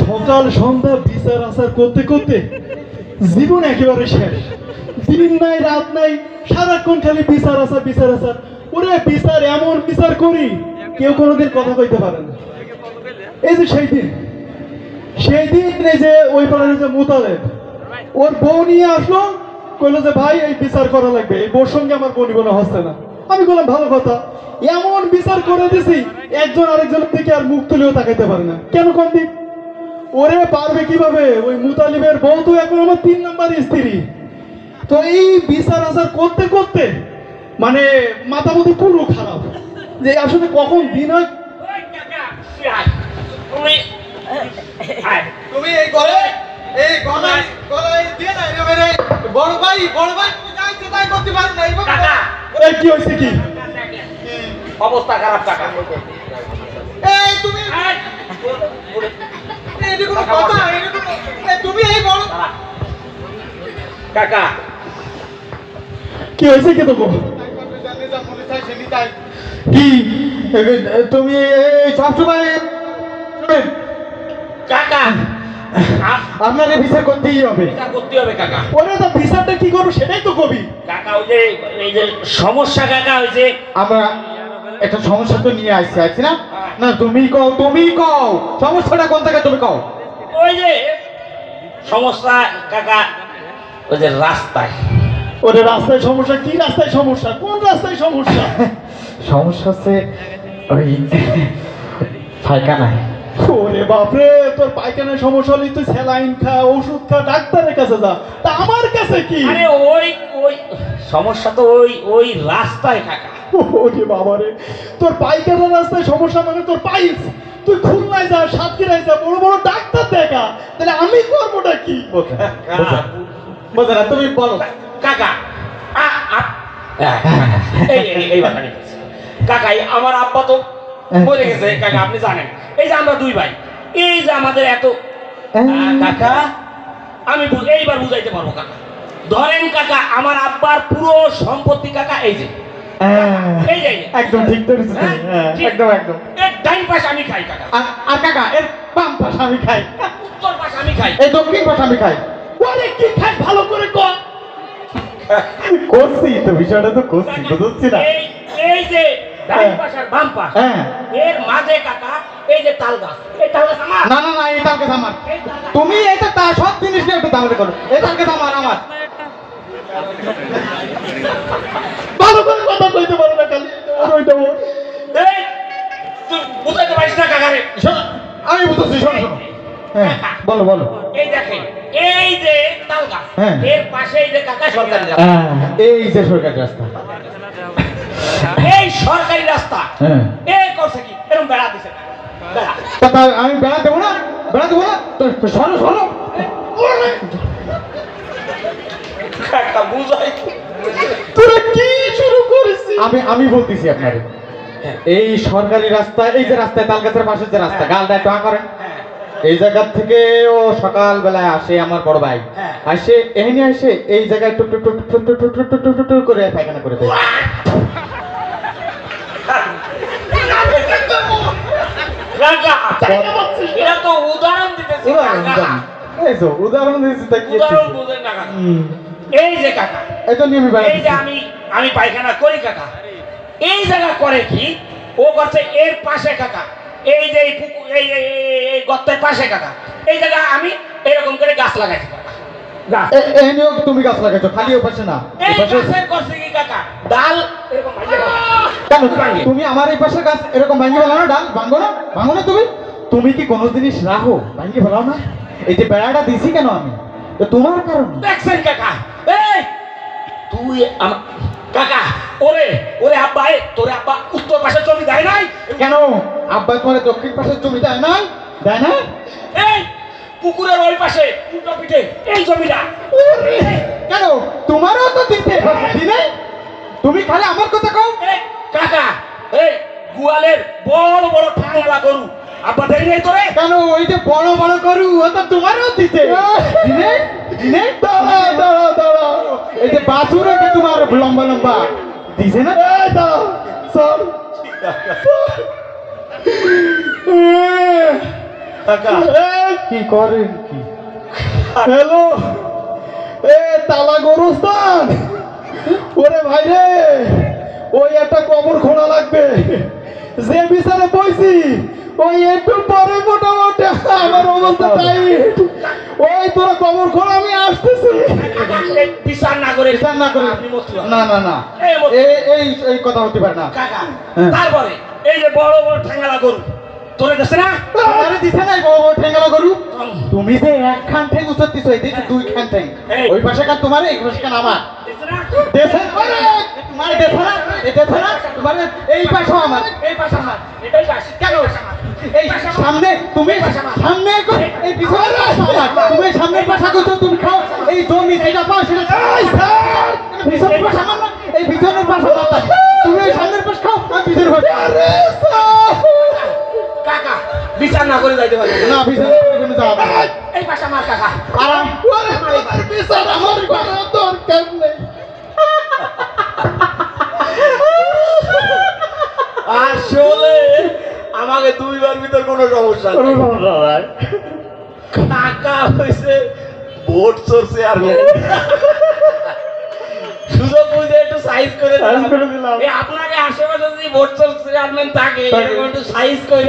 সকাল সন্ধ্যা বিচার আচার করতে করতে জীবন একেবারে শেষ। দিন নাই রাত নাই, সারাক্ষণ খালি বিচার আচার বিচার আচার। ওরে বিচার এমন বিচার করি কেউ কোনোদিন কথা কইতে পারে না। এই যে সেই দিন এই যে ওই পাড়ার যে মুতালেব ওর বউ নিয়ে আসলো, কইলো যে ভাই এই বিচার করা লাগবে, এই বউর সঙ্গে আমার বনিবনা হচ্ছে না। আমি বললাম ভালো কথা, এমন বিচার করে দিছি একজন আরেকজনের দিকে আর মুখ তুলেও তাকাইতে পারে না। কেন কোন দিন ওরে পারবে কিভাবে? ওই মুতালিবের বউ তো এখন আমার 3 নাম্বার স্ত্রী। তো এই বিচার আচার করতে করতে মানে মাথা মধ্যে পুরো খারাপ, যে আসলে কখন দিন হয়। তুমি এই গলায় দিয়ে না রে বড় ভাই তুমি যাইতে তাই করতে পারো না। এই কি হইছে কি অবস্থা খারাপ কাকা। এই তুমি এই কোনো কথা তুমি এই বড় কাকা কি হয়েছে কি? তো কি তুমি সবসময় কাকা আপনার বিচার করতেই হবে, কাকা। ওরে তো বিচারটা কি করবো সেটাই তো কবি কাকা। ওই যে এই যে সমস্যা কাকা, ওই যে আমরা একটা সমস্যা তো নিয়ে আসছি না। না তুমি কও সমস্যাটা কোন থেকে, তুমি কও। ওই যে সমস্যা কাকা, ওই যে রাস্তায়। ওরে রাস্তায় সমস্যা? কি রাস্তায় সমস্যা? কোন রাস্তায় সমস্যা? সমস্যা হচ্ছে ওই পায়খানায়। ওরে বাপরে, তোর পায়খানায় সমস্যা হলে তুই স্যালাইন খা, ওষুধ খা, ডাক্তারের কাছে যা। তা আমার কাছে কি? আরে ওই সমস্যা তো ওই রাস্তায় কাকা। ওরে বাবারে, তোর পায়খানার রাস্তায় সমস্যা মানে তোর পাইলস। তুই খুলনায় যা, সাতক্ষীরায় যা, বড় বড় ডাক্তার দেখা। তাহলে আমি করবোটা কি? বোঝা না, তুমি বলো কাকা। এই বাগানে কাকা, আমার আব্বা তো মরে গেছে কাকা, আপনি জানেন। এই যে আমরা 2 ভাই, এই যে আমাদের এত কাকা, আমি এইবার বুঝাইতে পারবো কাকা। ধরেন কাকা, আমার আব্বার পুরো সম্পত্তি কাকা এই যে একদম ঠিক ধরেছিস, একদম একদম। এর ডাইন পাশ আমি খাই কাকা, আর কাকা এর বাম পাশ আমি খাই, উত্তর পাশ আমি খাই, এই দক্ষিণ পাশ আমি খাই। ওরে কি খাই ভালো করে কর। করছি তো, বিষয়টা তো করছি, বুঝছি না। এই যে ডাইন পাশ আর বাম পাশ, এর মাঝে কাকা এই যে তাল গাছ, এই তাল গাছ আমার। না না না, এই তাল গাছ আমার। তুমি এটা তা সব জিনিস নিয়ে একটু তাহলে করো। এই তাল গাছ আমার। ভালো করে কথা কইতে পারো না, খালি ওইটা ওর। এই তুই বুঝাইতে পারিস না কাকা রে। আমি বুঝছি, শোনো শোনো। হ্যাঁ বলো। এই দেখেন, এই যে তাল গাছ, এর পাশে এই যে কাকা সরকারি রাস্তা। এই যে সরকারি রাস্তা, এই সরকারি রাস্তা এই করছে কি এরকম বেড়া দিছে বেড়া। তা আমি বেড়া দেবো না? সরো। কাকা বুঝাই তোরা কি শুরু করেছিস? আমি বলতেছি আপনারে, এই সরকারি রাস্তা, এই যে রাস্তায় তাল গাছের পাশে যে রাস্তা, গালটা টোয়া করেন, এই জায়গা থেকে ও সকাল বেলায় আসে আমার বড় ভাই, আসে এখানে আসে এই জায়গায় টুক টুক টুক টুক টুক টুক টুক টুক টুক করে পায়খানা করে দেয়। এটা তো উদাহরণ দিতেছি, উদাহরণ দিয়েছি। উদাহরণ বুঝেন না কাকা। এই যে কাকা, এটা নিয়ে এই যে আমি পায়খানা করি কাকা, এই জায়গা করে কি ও করছে এর পাশে কাকা, এই যে এই গর্তের পাশে কাকা, এই জায়গা আমি এরকম করে গাছ লাগাইছি কাকা। তুমি গাছ লাগাইছো, খালি ও পাশে না। এই গাছের করছে কি কাকা, ডাল এরকম কেন তুমি আমার এই পাশের গাছ এরকম ভাঙি ফেলো না? ডাল ভাঙো না তুমি কি কোনো জিনিস রাখো ভাঙি ফেলাও না? এই যে বেড়াটা দিছি কেন আমি, তোমার কারণে। দেখছেন কাকা, এই তুই আমার কাকা, ওরে আব্বা, তোরে আব্বা উত্তর পাশে জমি দেয় নাই কেন? আব্বা তোমার দক্ষিণ পাশের জমি দেয় না? এই পুকুরের ওই পাশে উল্টো পিঠে এই জমিটা কেন? তোমারও তো দিতে দিনে, তুমি খালি আমার কথা কও। কাকা, এই গোয়ালের বড় বড় ঠাংলা গরু আব্বা দেয় নাই তোরে? কেন? ওই যে বড় বড় গরু ও তো তোমারও দিতে দিনে। দাঁড়া, এই যে বাছুর আছে তোমার লম্বা দিছে না? কাকা কি করেন কি হ্যালো এ তালা গরুস্তান ওরে ভাই রে ওই একটা কবর খোঁড়া লাগবে যে বিচারে বইছি ওই একটু পরে মোটামুটি আমার অবস্থা টাইট ওই তোরা কবর খোঁড়া আমি আসতেছি বিচার না করে বিচার না করে আপনি মস্তি হন। না না না এই মস্তি। এই এই কথা হতে পারে না কাকা হ্যাঁ। তারপরে এই যে বড় বড় ঠেঙ্গালা গরু তোরে দেশে না আরে দিছে নাই বড় বড় ঠেঙ্গালা গরু তুমি যে একখান ঠ্যাং উচ্চত দিছো এই দিছো দুই খান ঠ্যাং এই। ওই পাশে কান তোমার এই পাশে কান আমার দেশে না দেশে আরে তোমার দেশে না এই দেশে না তোমার এই পাশে আমার এই পাশে আমার এটাই পাশ কেন এই সামনে তুমি সামনে এই পিছনে আমার তুমি সামনের পাশে কইছো তুমি খাও এই জমি যেটা পাও সেটা এই স্যার পিছনের পাশে আমার না এই পিছনের পাশে আমার তুমি এই সামনের পাশে খাও আমি পিছনের পাশে আরে স্যার কাকা বিচার না করে যাইতে পারি না পিছনের পাশে যাও এই পাশে আমার কাকা আরাম ওরে বিচার আমার করার দরকার নেই আসলে আমাকে দুইবার ভিতর কোনো সমস্যা নেই টাকা হয়েছে ভোট চলছে আর সুযোগ বুঝে একটু সাইজ করে Size করে দিলাম। এই আপনাকে আশেপাশে যদি ভোট চলছে চেয়ারম্যান থাকে এরকম একটু সাইজ করে